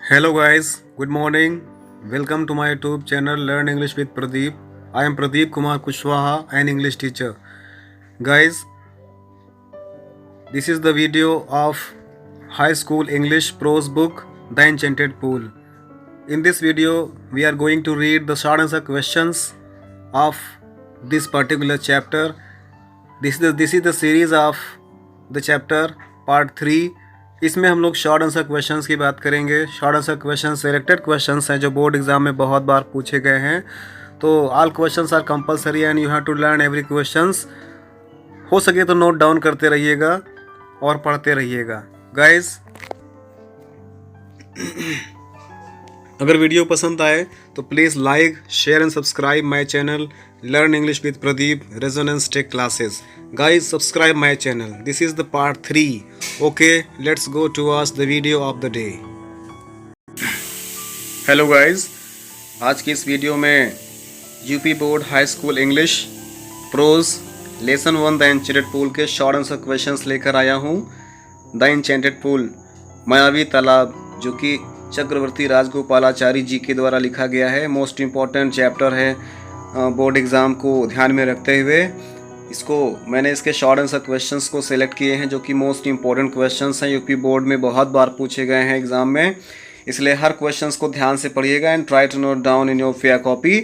Hello guys, good morning. Welcome to my YouTube channel Learn English with Pradeep. I am Pradeep Kumar Kushwaha, an English teacher. Guys, this is the video of high school English prose book The Enchanted Pool. In this video, we are going to read the short answer questions of this particular chapter. This is the series of the chapter part 3. इसमें हम लोग short answer questions की बात करेंगे. Short answer question selected questions हैं जो board exam में बहुत बार पूछे गए हैं. तो all questions are compulsory and you have to learn every questions. हो सके तो नोट डाउन करते रहिएगा और पढ़ते रहिएगा. गाइस, अगर वीडियो पसंद आए तो please like, share and subscribe my channel learn English with Pradeep Resonance tech classes. Guys, subscribe my channel. This is the part 3. Okay, let's go towards the video of the day. Hello guys, आज की इस video में UP board high school English pros lesson 1 the enchanted pool के short answer questions लेकर आया हूँ. The enchanted pool मायावी तालाब, जो कि चक्रवर्ती राजगोपालाचारी जी के द्वारा लिखा गया है. मोस्ट इम्पॉर्टेंट चैप्टर है बोर्ड एग्ज़ाम को ध्यान में रखते हुए. मैंने इसके शॉर्ट आंसर क्वेश्चंस को सिलेक्ट किए हैं जो कि मोस्ट इंपॉर्टेंट क्वेश्चंस हैं, यूपी बोर्ड में बहुत बार पूछे गए हैं एग्जाम में. इसलिए हर क्वेश्चंस को ध्यान से पढ़िएगा and try to note down in your fair copy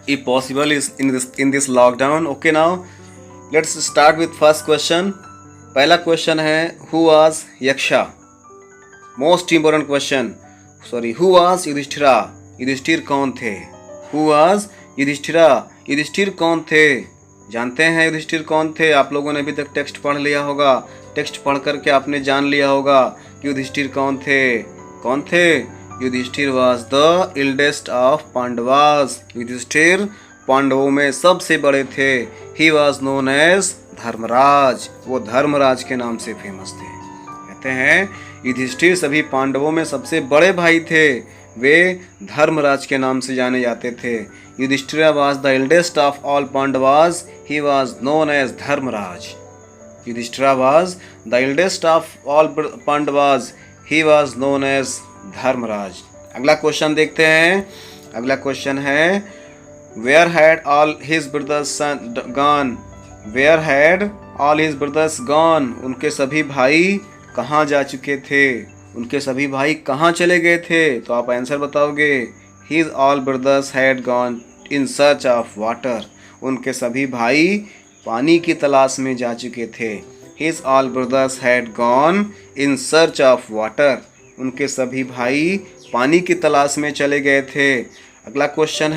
if possible in this lockdown. Okay, now let's start with first question. पहला क्वेश्चन है who was Yaksha. Most important question. Who was Yudhishthira. Yudhishthira कौन थे. Who was Yudhishthira. युधिष्ठिर कौन थे. जानते हैं युधिष्ठिर कौन थे. आप लोगों ने अभी तक टेक्स्ट पढ़ लिया होगा. टेक्स्ट पढ़ करके आपने जान लिया होगा कि युधिष्ठिर कौन थे. Yudhishthira was the eldest of Pandavas. Yudhishthira पांडवों में सबसे बड़े थे. He was known as Dharmaraj. वो धर्मराज के नाम से फेमस थे. कहते हैं युधिष्ठिर सभी पांडवों में सबसे बड़े भाई थे. वे धर्मराज के नाम से जाने जाते थे. Yudhishthira was the eldest of all Pandavas. He was known as Dharmaraj. Yudhishthira was the eldest of all Pandavas. He was known as Dharmaraj. अगला क्वेश्चन देखते हैं. अगला क्वेश्चन है where had all his brothers gone. Where had all his brothers gone. उनके सभी भाई कहाँ जा चुके थे. उनके सभी भाई कहाँ चले गए थे. तो आप आंसर बताओगे. His all brothers had gone in search of water. उनके सभी भाई पानी की तलाश में जा चुके थे. His all brothers had gone in search of water. उनके सभी भाई पानी की तलाश में चले गए थे. अगला क्वेश्चन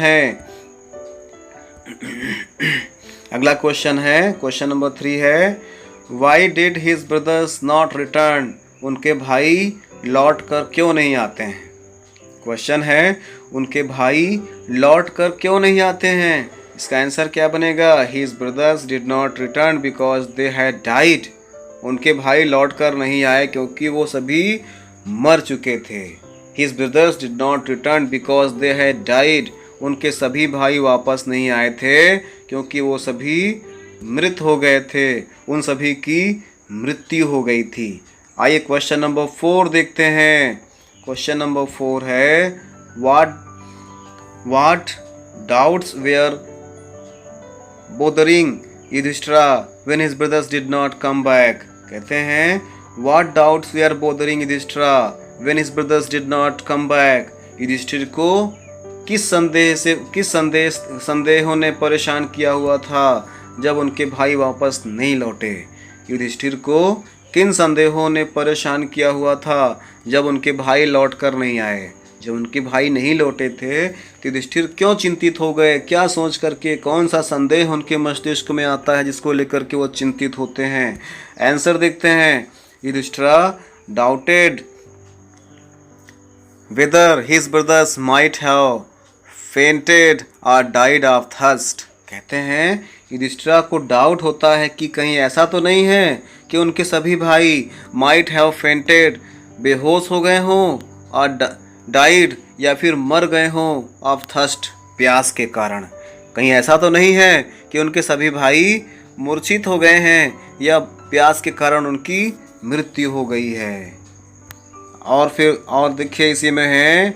है क्वेश्चन नंबर 3 है why did his brothers not return. उनके भाई लौट कर क्यों नहीं आते हैं. क्वेश्चन है उनके भाई लौट कर क्यों नहीं आते हैं. इसका आंसर क्या बनेगा. His brothers did not return because they had died. उनके भाई लौट कर नहीं आए क्योंकि वो सभी मर चुके थे. His brothers did not return because they had died. उनके सभी भाई वापस नहीं आए थे क्योंकि वो सभी मृत हो गए थे. उन सभी की मृत्यु हो गई थी. आइए क्वेश्चन नंबर 4 देखते हैं. क्वेश्चन नंबर 4 है what doubts were bothering Yudhishthira when his brothers did not come back. कहते हैं what doubts were bothering Yudhishthira when his brothers did not come back. Yudhishthir को किस संदेहों ने परेशान किया हुआ था जब उनके भाई वापस नहीं लौटे. युधिष्ठिर को किन संदेहों ने परेशान किया हुआ था जब उनके भाई लौट कर नहीं आए. जब उनके भाई नहीं लौटे थे तो युधिष्ठिर क्यों चिंतित हो गए. क्या सोच करके, कौन सा संदेह उनके मस्तिष्क में आता है जिसको लेकर के वो चिंतित होते हैं. आंसर देखते हैं. Yudhishthira doubted whether his brothers might have fainted और डाइड ऑफ थर्स्ट. कहते हैं युधिष्ठिर को डाउट होता है कि कहीं ऐसा तो नहीं है कि उनके सभी भाई माइट हैव फेंटेड बेहोश हो गए हों और डाइड या फिर मर गए हों ऑफ थर्स्ट प्यास के कारण. कहीं ऐसा तो नहीं है कि उनके सभी भाई मूर्छित हो गए हैं या प्यास के कारण उनकी मृत्यु हो गई है. और फिर और देखिए इसी में है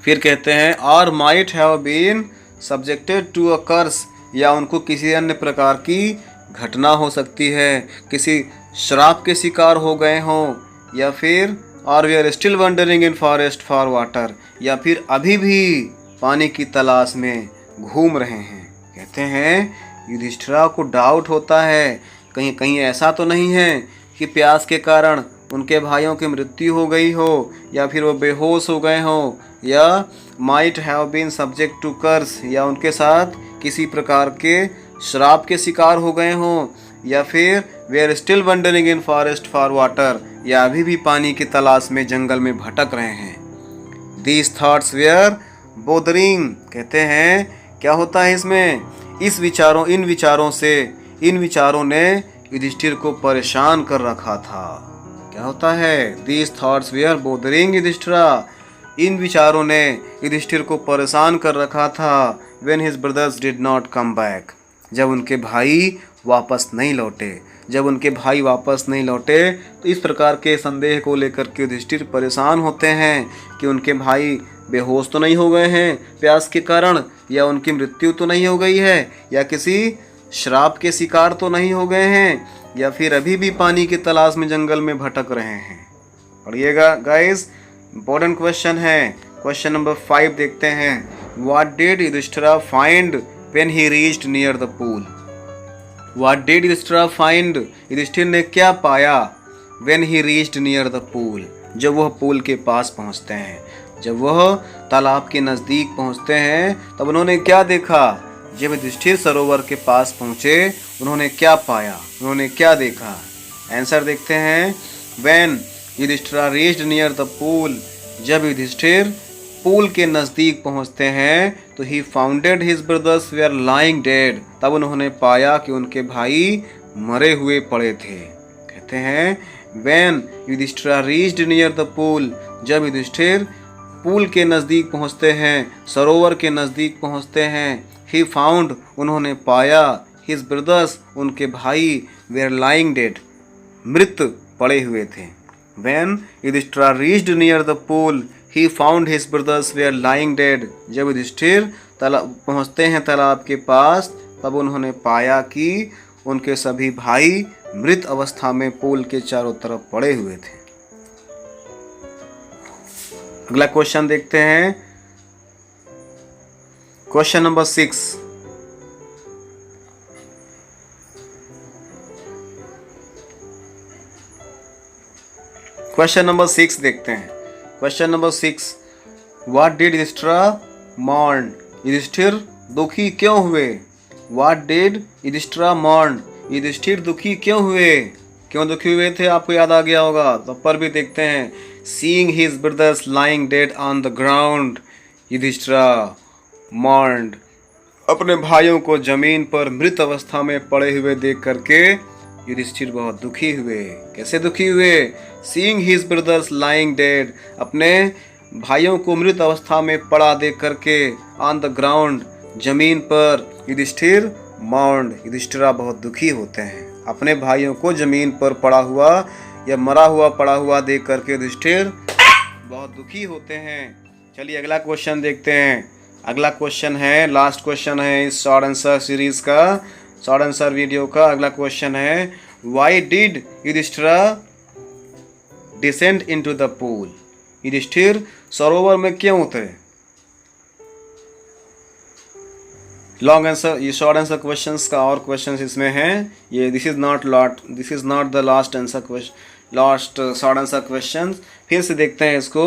फिर कहते हैं और might have been subjected to a curse, या उनको किसी अन्य प्रकार की घटना हो सकती है, किसी श्राप के शिकार हो गए हों, या फिर और we are still wandering in forest for water, या फिर अभी भी पानी की तलाश में घूम रहे हैं। कहते हैं युधिष्ठिरा को डाउट होता है कहीं कहीं ऐसा तो नहीं है कि प्यास के कारण उनके भाइयों की मृत्यु हो गई हो, या फिर वो बेहोश हो गए हों, या might have been subject to curse, या उनके साथ किसी प्रकार के श्राप के शिकार हो गए हों, या फिर they are still wandering in forest for water, या अभी भी पानी की तलाश में जंगल में भटक रहे हैं। दीज थॉट्स वेयर बोदरिंग, कहते हैं क्या होता है इसमें, इन विचारों ने युधिष्ठिर को परेशान कर रखा था। क्या होता है, these thoughts where bothering Yudhishthira, इन विचारों ने युधिष्ठिर को परेशान कर रखा था। When his brothers did not come back, जब उनके भाई वापस नहीं लौटे, तो इस प्रकार के संदेह को लेकर के युधिष्ठिर परेशान होते हैं कि उनके भाई बेहोश तो नहीं हो गए हैं प्यास के कारण, या उनकी मृत्यु तो नहीं हो गई है, या किसी श्राप के शिकार तो नहीं हो गए हैं, या फिर अभी भी पानी की तलाश में जंगल में भटक रहे हैं। पढ़िएगा गाइस, इंपॉर्टेंट क्वेश्चन है। क्वेश्चन नंबर 5 देखते हैं। What did Yudhishthira find when he reached near the pool. What did Yudhishthira find, Yudhishthira ने क्या पाया when he reached near the pool, जब वह पूल के पास पहुंचते हैं, जब वह तालाब के नज़दीक पहुंचते हैं, तब उन्होंने क्या देखा। जब युधिष्ठिर सरोवर के पास पहुंचे, उन्होंने क्या पाया, उन्होंने क्या देखा। आंसर देखते हैं। When Yudhishthira reached near the pool, जब युधिष्ठिर पूल के नज़दीक पहुंचते हैं, तो he founded his brothers were lying dead, तब उन्होंने पाया कि उनके भाई मरे हुए पड़े थे। कहते हैं when Yudhishthira reached near the pool, जब युधिष्ठिर पूल के नज़दीक पहुंचते हैं, सरोवर के नज़दीक पहुंचते हैं, ही फाउंड, उन्होंने पाया, हिज ब्रदर्स, उनके भाई, वेयर लाइंग डेड, मृत पड़े हुए थे। When Yudhishthira reached near the pool, he found his brothers were lying dead, जब युधिष्ठिर पहुंचते हैं तालाब के पास, तब उन्होंने पाया कि उनके सभी भाई मृत अवस्था में पूल के चारों तरफ पड़े हुए थे। अगला क्वेश्चन देखते हैं। Question number 6। क्वेश्चन नंबर 6 देखते हैं। Question number 6, what did Yudhishthira mourn, Yudhishthira दुखी क्यों हुए। What did Yudhishthira mourn, Yudhishthira दुखी क्यों हुए, क्यों दुखी हुए थे, आपको याद आ गया होगा। तो पर भी देखते हैं। Seeing his brothers lying dead on the ground, Yudhishthira mourned, अपने भाइयों को जमीन पर मृत अवस्था में पड़े हुए देख करके युधिष्ठिर बहुत दुखी हुए। कैसे दुखी हुए। Seeing his brothers lying dead, अपने भाइयों को मृत अवस्था में पड़ा देख करके, ऑन द ग्राउंड, जमीन पर, युधिष्ठिर मॉर्न्ड, युधिष्ठिरा बहुत दुखी होते हैं। अपने भाइयों को जमीन पर पड़ा हुआ या मरा हुआ पड़ा हुआ देख करके युधिष्ठिर बहुत दुखी होते हैं। चलिए अगला क्वेश्चन देखते हैं। अगला क्वेश्चन है, लास्ट क्वेश्चन है इस शॉर्ट आंसर सीरीज का, शॉर्ट आंसर वीडियो का। अगला क्वेश्चन है, why did Yudhishthira descend into the pool, Yudhishthira सरोवर में क्यों उतरे। लॉन्ग आंसर, ये शॉर्ट आंसर क्वेश्चंस का और क्वेश्चंस इसमें हैं। ये this is not the last answer question, last short answer questions. फिर से देखते हैं इसको।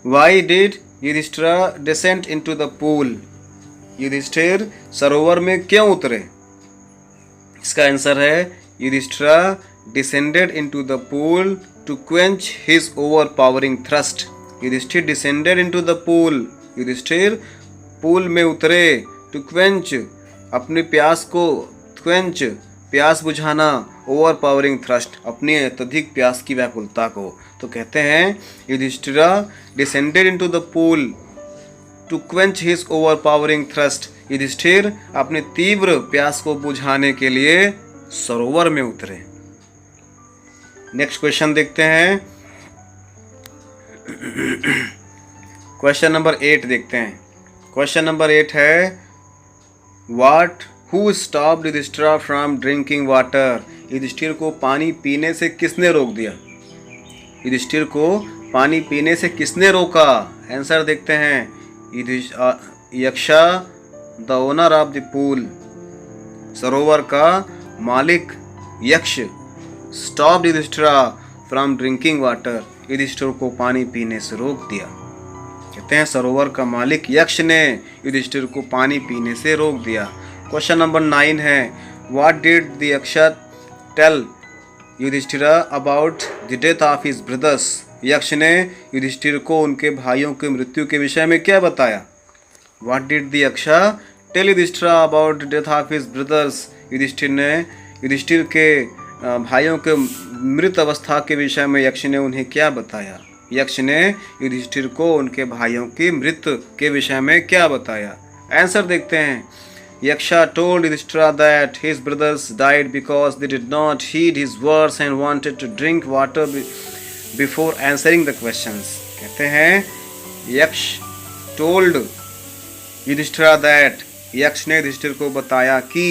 Why did Yudhishthira descend into the pool, Yudhishthira सरोवर में क्यों उतरे। इसका आंसर है, Yudhishthira descended into the pool to quench his overpowering thrust, Yudhishthira descended into the pool, Yudhishthira pool में उतरे, टू क्वेंच, अपनी प्यास को, क्वेंच, प्यास बुझाना, ओवर पावरिंग थ्रस्ट, अपनी अत्यधिक प्यास की व्याकुलता को। तो कहते हैं Yudhishthira descended into the pool to quench his over powering thrust, Yudhishthira अपने तीव्र प्यास को बुझाने के लिए सरोवर में उतरे। नेक्स्ट क्वेश्चन देखते हैं, क्वेश्चन नंबर 8 देखते हैं। क्वेश्चन नंबर 8 है who stopped Yudhishthira from drinking water. Yudhishthira को पानी पीने से किसने रोक दिया? युधिष्ठिर को पानी पीने से किसने रोका? आंसर देखते हैं, Yaksha the owner of the pool, सरोवर का मालिक Yaksha stopped Yudhishthira from drinking water, Yudhishthira को पानी पीने से रोक दिया। कहते हैं सरोवर का मालिक यक्ष ने युधिष्ठिर को पानी पीने से रोक दिया। क्वेश्चन नंबर 9 है what did the Yaksha tell Yudhishthira about the death of his brothers. Yaksha ने युधिष्ठिर को उनके भाइयों की मृत्यु के विषय में क्या बताया? What did the Yaksha tell Yudhishthira about the death of his brothers. Yudhishthira ने युधिष्ठिर के भाइयों के मृत अवस्था के विषय में यक्ष ने उन्हें क्या बताया? यक्ष ने युधिष्ठिर को उनके भाइयों की मृत्यु के विषय में क्या बताया? आंसर देखते हैं, यक्षा told Yudhishthira that his brothers died because they did not heed his words and wanted to drink water before answering the questions। कहते हैं यक्ष told Yudhishthira that, यक्ष ने युधिष्ठिर को बताया कि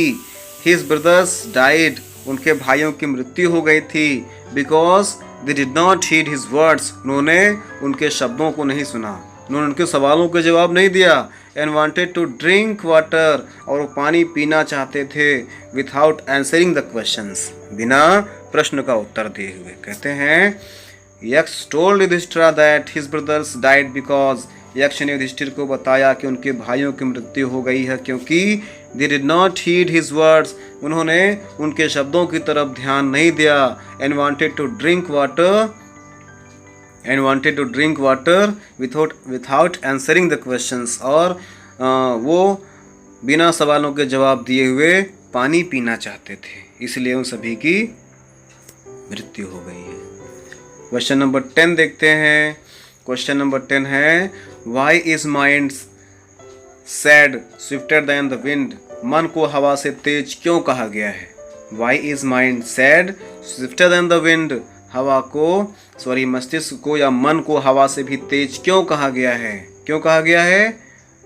his brothers died, उनके भाइयों की मृत्यु हो गई थी, because they did not heed his words, उन्होंने उनके शब्दों को नहीं सुना, उन्होंने उनके सवालों के जवाब नहीं दिया, and wanted to drink water, और वो पानी पीना चाहते थे, without answering the questions, बिना प्रश्न का उत्तर दिए हुए। कहते हैं यक्ष told Yudhishthir that his brothers died because, यक्ष ने युधिष्ठिर को बताया कि उनके भाइयों की मृत्यु हो गई है क्योंकि they did not heed his words, उन्होंने उनके शब्दों की तरफ ध्यान नहीं दिया, and wanted to drink water without answering the questions, और वो बिना सवालों के जवाब दिए हुए पानी पीना चाहते थे, इसलिए उन सभी की मृत्यु हो गई है। क्वेश्चन नंबर 10 देखते हैं। क्वेश्चन नंबर 10 है Why is mind sad swifter than the wind? मन को हवा से तेज क्यों कहा गया है? Why is mind sad swifter than the wind? मस्तिष्क को या मन को हवा से भी तेज क्यों कहा गया है? क्यों कहा गया है?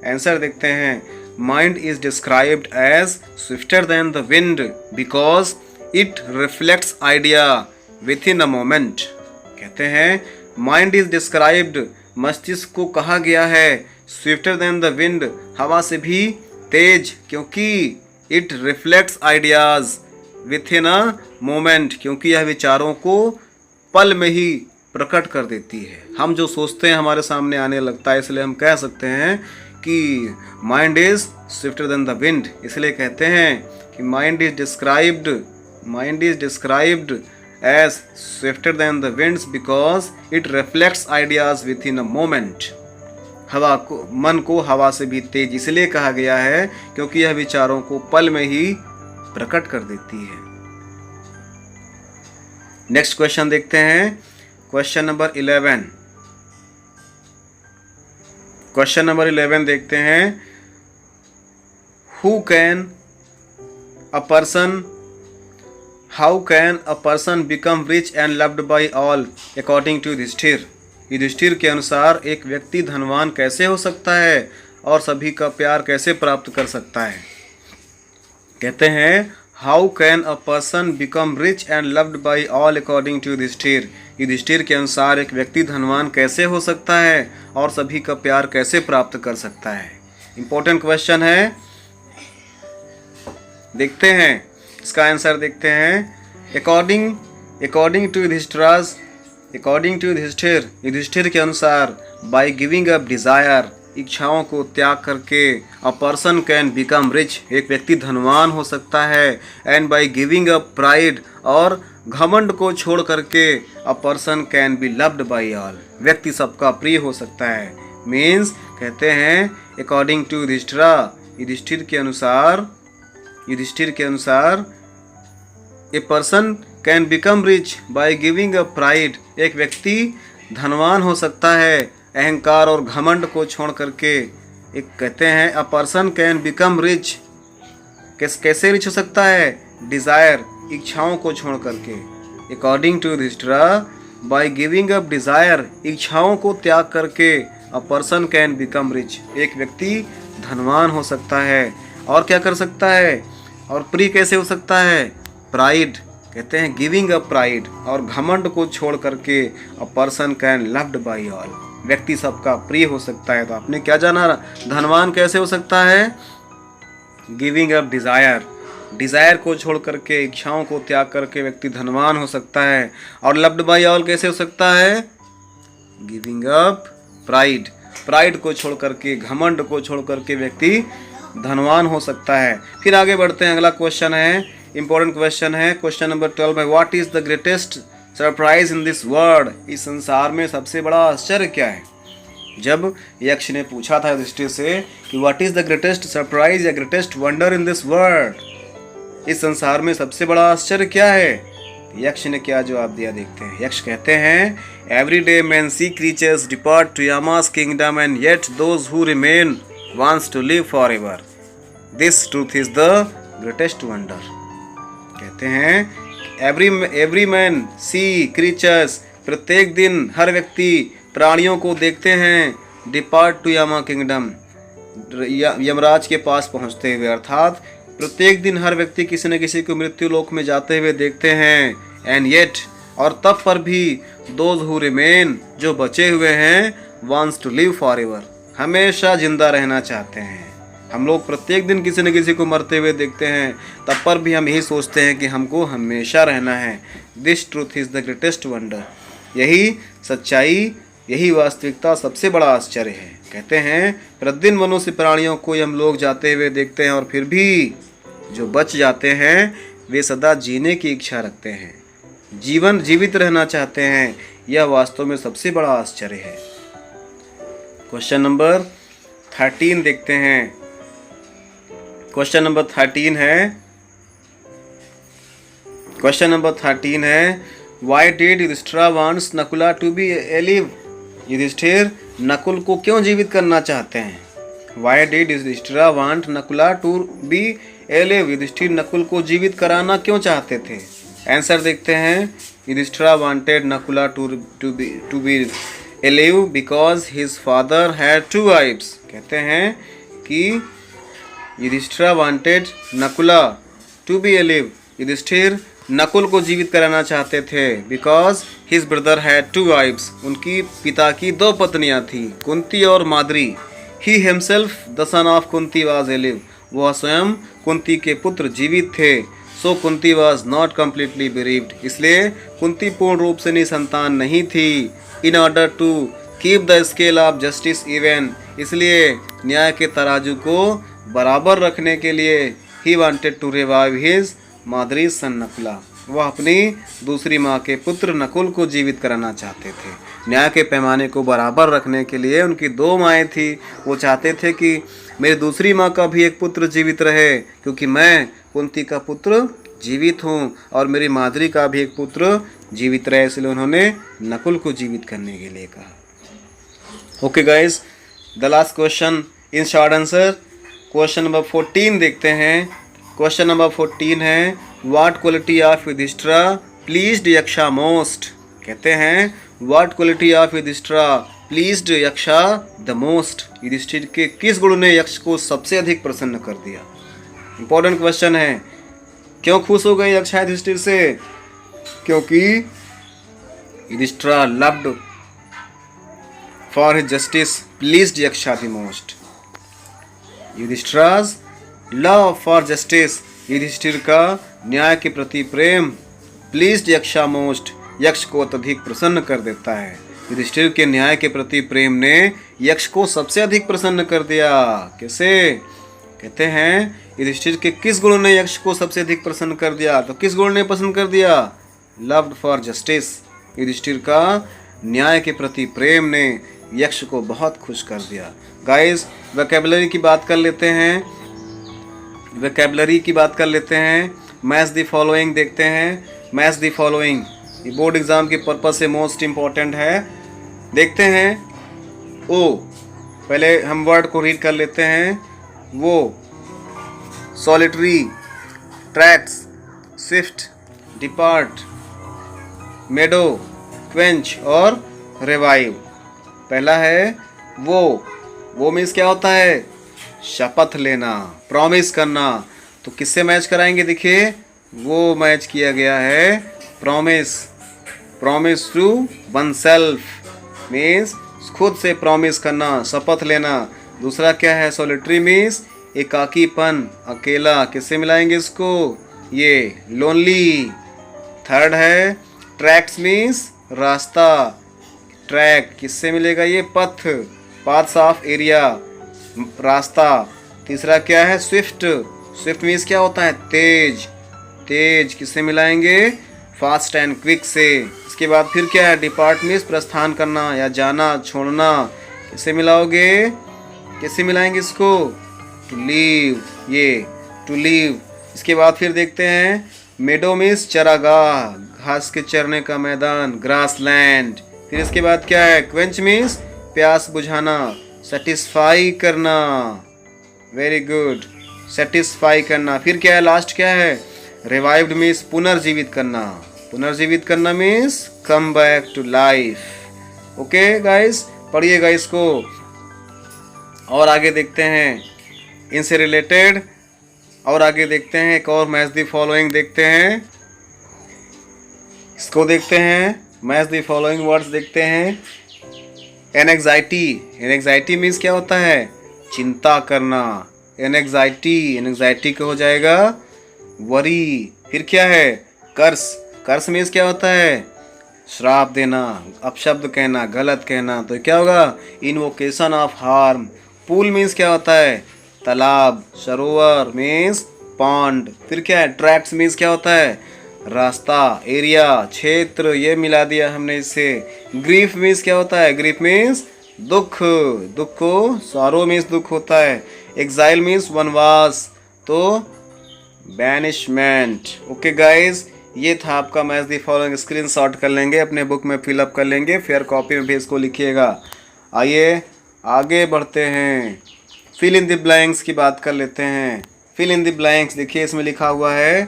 आंसर देखते हैं, mind is described as swifter than the wind because it reflects idea within a moment. कहते हैं माइंड इज डिस्क्राइब्ड, मस्तिष्क को कहा गया है स्विफ्टर देन द विंड, हवा से भी तेज, क्योंकि it reflects ideas with in a moment, क्योंकि यह विचारों को पल में ही प्रकट कर देती है। हम जो सोचते हैं हमारे सामने आने लगता है, इसलिए हम कह सकते हैं कि mind is swifter than the wind. इसलिए कहते हैं कि mind is described as swifter than the winds because it reflects ideas within a moment. मन को हवा से भी तेज इसलिए कहा गया है क्योंकि यह विचारों को पल में ही प्रकट कर देती है। नेक्स्ट क्वेश्चन देखते हैं, क्वेश्चन नंबर 11। क्वेश्चन नंबर 11 देखते हैं, how can a person become rich and loved by all according to Yudhishthira. Yudhishthira के अनुसार एक व्यक्ति धनवान कैसे हो सकता है और सभी का प्यार कैसे प्राप्त कर सकता है? कहते हैं how can a person become rich and loved by all according to Yudhishthira. Yudhishthira के अनुसार एक व्यक्ति धनवान कैसे हो सकता है और सभी का प्यार कैसे प्राप्त कर सकता है? इंपॉर्टेंट क्वेश्चन है, देखते हैं इसका आंसर देखते हैं। अकॉर्डिंग टू युधिष्ठिर के अनुसार बाय गिविंग अप डिजायर, इच्छाओं को त्याग करके a person can become rich, एक व्यक्ति धनवान हो सकता है, and bye giving up pride, और घमंड को छोड़ करके a person can be loved by all, व्यक्ति सबका प्रिय हो सकता है। मीन्स कहते हैं अकॉर्डिंग टू युधिष्ठिर के अनुसार a person can become rich by giving up pride, एक व्यक्ति धनवान हो सकता है अहंकार और घमंड को छोड़ करके। एक कहते हैं a person can become rich, कैसे रिच हो सकता है? डिजायर, इच्छाओं को छोड़ करके। According to Yudhishthira, by giving up desire, इच्छाओं को त्याग करके a person can become rich, एक व्यक्ति धनवान हो सकता है। और क्या कर सकता है? और प्री कैसे हो सकता है? प्राइड, कहते हैं गिविंग अप प्राइड, और घमंड को छोड़ करके a person can loved by all, व्यक्ति सबका प्रिय हो सकता है। तो आपने क्या जाना? धनवान कैसे हो सकता है? गिविंग अप डिजायर, डिजायर को छोड़ करके, इच्छाओं को त्याग करके व्यक्ति धनवान हो सकता है। और लव्ड बाय ऑल कैसे हो सकता है? गिविंग अप प्राइड, प्राइड को छोड़ करके, घमंड को छोड़ करके व्यक्ति धनवान हो सकता है। फिर आगे बढ़ते हैं, अगला क्वेश्चन है, इंपॉर्टेंट क्वेश्चन है, क्वेश्चन नंबर 12 है, what is the greatest surprise in this world, इस संसार में सबसे बड़ा आश्चर्य क्या है? जब यक्ष ने पूछा था युधिष्ठिर से कि what is the greatest surprise या greatest wonder in this world, इस संसार में सबसे बड़ा आश्चर्य क्या है? यक्ष ने क्या जवाब दिया, देखते हैं। यक्ष कहते हैं, every day man see creatures depart to Yama's kingdom and yet those who remain wants to live forever, this truth is the greatest wonder. कहते हैं एवरी मैन सी क्रीचर्स, प्रत्येक दिन हर व्यक्ति प्राणियों को देखते हैं, depart to Yama kingdom, Yamraj के पास पहुंचते हुए, अर्थात प्रत्येक दिन हर व्यक्ति किसी न किसी को मृत्यु लोक में जाते हुए देखते हैं। एंड येट, और तब पर भी, दोज हु रिमेन, जो बचे हुए हैं, वांट्स टू लिव फॉरएवर, हमेशा जिंदा रहना चाहते हैं। हम लोग प्रत्येक दिन किसी न किसी को मरते हुए देखते हैं, तब पर भी हम यही सोचते हैं कि हमको हमेशा रहना है। This truth is the greatest wonder, यही सच्चाई, यही वास्तविकता सबसे बड़ा आश्चर्य है। कहते हैं प्रतिदिन मनुष्य प्राणियों को हम लोग जाते हुए देखते हैं, और फिर भी जो बच जाते हैं वे सदा जीने की इच्छा रखते हैं, जीवित रहना चाहते हैं। यह वास्तव में सबसे बड़ा आश्चर्य है। क्वेश्चन नंबर 13 देखते हैं। क्वेश्चन नंबर 13 है, why did Yudhishthira wants Nakula to be alive, Yudhishthira Nakul को क्यों जीवित करना चाहते हैं? Why did Yudhishthira want Nakula to be alive, Yudhishthira Nakul को जीवित कराना क्यों चाहते थे? आंसर देखते हैं, Yudhishthira wanted Nakula to be alive because his father had 2 wives. कहते हैं कि Yudhishthira wanted Nakula to be alive, Yudhishthira Nakul को जीवित कराना चाहते थे, because his brother had 2 wives, उनकी पिता की 2 पत्नियां थी, कुंती और Madri. He himself the son of Kunti was alive, वह स्वयं कुंती के पुत्र जीवित थे। So Kunti was not completely bereaved, इसलिए कुंती पूर्ण रूप से निसंतान नहीं थी। In order to keep the scale of justice even, इसलिए न्याय के तराजू को बराबर रखने के लिए he wanted to revive his Madri son Nakula, वह अपनी दूसरी माँ के पुत्र नकुल को जीवित कराना चाहते थे। न्याय के पैमाने को बराबर रखने के लिए उनकी 2 माएँ थी, वो चाहते थे कि मेरी दूसरी माँ का भी एक पुत्र जीवित रहे, क्योंकि मैं कुंती का पुत्र जीवित हूँ और मेरी माद्री का भी एक पुत्र जीवित रहे, इसलिए उन्होंने नकुल को जीवित करने के लिए कहा। Okay guys, the last question in short answer, question number 14 देखते हैं। क्वेश्चन नंबर 14 है, what quality of Yudhishthira pleased Yaksha most. कहते हैं what quality of Yudhishthira pleased Yaksha the most, Yudhishthira के किस गुण ने यक्ष को सबसे अधिक प्रसन्न कर दिया? इंपॉर्टेंट क्वेश्चन है। क्यों खुश हो गए यक्ष युधिष्ठिर से? क्योंकि Yudhishthira loved for his justice pleased Yaksha the most. Yudhishthira's love for justice, Yudhishthira का न्याय के प्रति प्रेम, प्लीज्ड यक्षा मोस्ट, यक्ष को अत्यधिक प्रसन्न कर देता है। युधिष्ठिर के न्याय के प्रति प्रेम ने यक्ष को सबसे अधिक प्रसन्न कर दिया। कैसे? कहते हैं युधिष्ठिर के किस गुण ने यक्ष को सबसे अधिक प्रसन्न कर दिया? तो किस गुण ने पसंद कर दिया? लव्ड फॉर जस्टिस, युधिष्ठिर का न्याय के प्रति प्रेम ने यक्ष को बहुत खुश कर दिया। गाइस, वोकैबुलरी की बात कर लेते हैं। मैच द फॉलोइंग देखते हैं। मैच द फॉलोइंग, ये बोर्ड एग्जाम के पर्पज से मोस्ट इम्पॉर्टेंट है। देखते हैं ओ, पहले हम वर्ड को रीड कर लेते हैं। वो, सॉलिटरी, ट्रैक्स, स्विफ्ट, डिपार्ट, मेडो, क्वेंच और रिवाइव। पहला है वो मीन्स क्या होता है? शपथ लेना, प्रॉमिस करना। तो किससे मैच कराएंगे? देखिए वो मैच किया गया है promise, promise to oneself means खुद से प्रॉमिस करना, शपथ लेना। दूसरा क्या है? सॉलिटरी मीन्स एकाकीपन, अकेला। किससे मिलाएंगे इसको? ये लोनली। थर्ड है ट्रैक्स मीन्स रास्ता, ट्रैक किससे मिलेगा? ये पथ, पाथ्स ऑफ एरिया, रास्ता। तीसरा क्या है? स्विफ्ट, स्विफ्ट मीन्स क्या होता है? तेज, तेज किससे मिलाएंगे? फास्ट एंड क्विक से। इसके बाद फिर क्या है? डिपार्ट मीन्स प्रस्थान करना या जाना, छोड़ना। किससे मिलाओगे? किससे मिलाएंगे इसको? टू लीव, ये टू लीव। इसके बाद फिर देखते हैं मेडो मीन्स चरागाह, घास के चरने का मैदान, ग्रास लैंड। फिर इसके बाद क्या है? क्वेंच मीन्स प्यास बुझाना, सेटिस्फाई करना। वेरी गुड, सेटिस्फाई करना। फिर क्या है? लास्ट क्या है? रिवाइव्ड मीन्स पुनर्जीवित करना, पुनर्जीवित करना means come back to life. Okay guys, पढ़िएगा इसको और आगे देखते हैं इनसे रिलेटेड। और आगे देखते हैं एक और मैच द फॉलोइंग देखते हैं, इसको देखते हैं। मैच द फॉलोइंग वर्ड्स देखते हैं। एनेक्साइटी, एनेक्साइटी मीन्स क्या होता है? चिंता करना। एनेक्साइटी, एनेक्साइटी का हो जाएगा वरी। फिर क्या है? कर्स, कर्स मीन्स क्या होता है? श्राप देना, अपशब्द कहना, गलत कहना। तो क्या होगा? Invocation of harm. Pool means क्या होता है? तालाब, सरोवर मीन्स पॉन्ड। फिर क्या है? ट्रैक्स मीन्स क्या होता है? रास्ता, एरिया, क्षेत्र। ये मिला दिया हमने इससे। ग्रीफ मीन्स क्या होता है? ग्रीफ मीन्स दुख, दुख को सॉरो मीन्स दुख होता है। एग्जाइल मीन्स वनवास, तो बैनिशमेंट। ओके गाइस, ये था आपका मैच द फॉलोइंग। स्क्रीनशॉट कर लेंगे, अपने बुक में फिलअप कर लेंगे, फिर कॉपी में भी इसको लिखिएगा। आइए आगे बढ़ते हैं, फिल इन द ब्लैंक्स की बात कर लेते हैं। फिल इन द ब्लैंक्स, देखिए इसमें लिखा हुआ है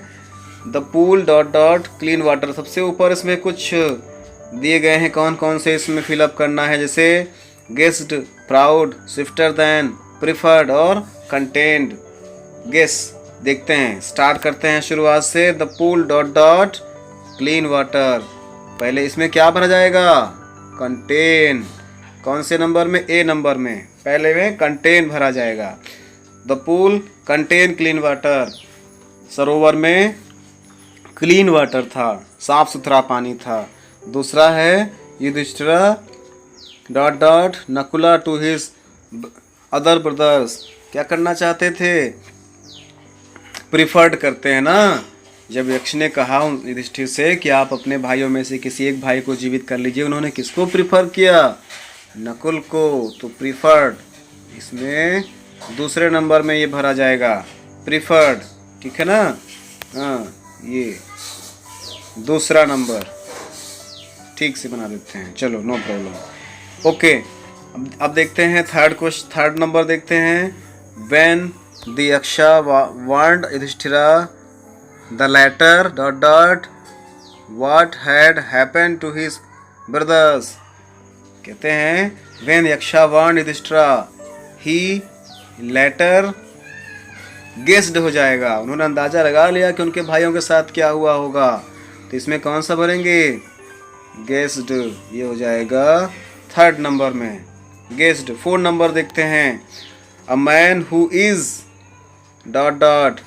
the pool dot dot clean water. सबसे ऊपर इसमें कुछ दिए गए हैं, कौन कौन से इसमें फिलअप करना है, जैसे guessed, proud, swifter than, preferred और कंटेंट। गेस देखते हैं, स्टार्ट करते हैं शुरुआत से। The pool dot dot clean water, पहले इसमें क्या भरा जाएगा? कंटेन। कौन से नंबर में? ए नंबर में, पहले में कंटेन भरा जाएगा। The pool contain clean water, सरोवर में क्लीन वाटर था, साफ सुथरा पानी था। दूसरा है Yudhishthira dot dot Nakula to his other brothers, क्या करना चाहते थे? प्रिफर्ड करते हैं ना। जब यक्ष ने कहा युधिष्ठिर से कि आप अपने भाइयों में से किसी एक भाई को जीवित कर लीजिए, उन्होंने किसको प्रिफर किया? नकुल को। तो प्रिफर्ड, इसमें दूसरे नंबर में ये भरा जाएगा प्रिफर्ड, ठीक है ना? हाँ, ये दूसरा नंबर ठीक से बना देते हैं, चलो नो प्रॉब्लम। ओके, अब देखते हैं थर्ड नंबर देखते हैं। When the Yaksha warned Yudhishthira the latter dot dot what had happened to his brothers, कहते हैं when Yaksha warned Yudhishthira, he later guessed हो जाएगा, उन्होंने अंदाजा लगा लिया कि उनके भाइयों के साथ क्या हुआ होगा। तो इसमें कौन सा भरेंगे? गेस्ड, ये हो जाएगा थर्ड नंबर में, गेस्ड। 4 नंबर देखते हैं। A man who is dot dot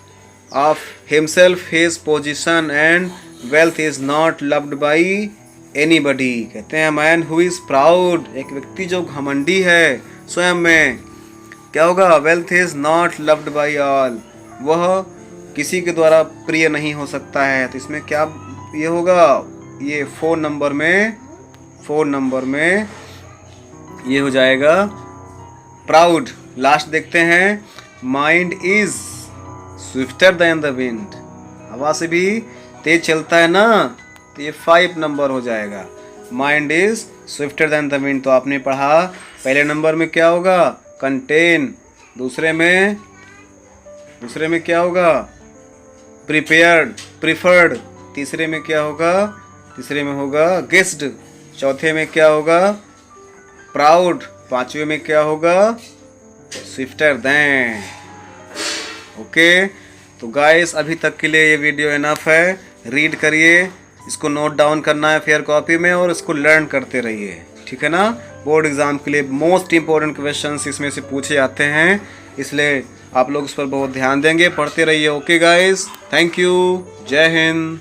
of himself his position and wealth is not loved by anybody, कहते हैं मैन हु इज प्राउड, एक व्यक्ति जो घमंडी है स्वयं में, क्या होगा? Wealth is not loved by all, वह किसी के द्वारा प्रिय नहीं हो सकता है। तो इसमें क्या ये होगा? ये 4 नंबर में ये हो जाएगा प्राउड। लास्ट देखते हैं, mind is swifter than the wind, हवा से भी तेज चलता है ना, तो ये 5 नंबर हो जाएगा। Mind is swifter than the wind, तो आपने पढ़ा पहले नंबर में क्या होगा? कंटेन। दूसरे में क्या होगा? Prepared, preferred. तीसरे में क्या होगा? तीसरे में होगा गेस्ड, चौथे में क्या होगा प्राउड, पांचवे में क्या होगा स्विफ्टर देन। ओके, तो गाइस अभी तक के लिए ये वीडियो इनफ है। रीड करिए, इसको नोट डाउन करना है फेयर कॉपी में और इसको लर्न करते रहिए, ठीक है ना। बोर्ड एग्जाम के लिए मोस्ट इंपॉर्टेंट क्वेश्चंस इसमें से पूछे जाते हैं, इसलिए आप लोग इस पर बहुत ध्यान देंगे, पढ़ते रहिए। ओके गाइस, थैंक यू, जय हिंद।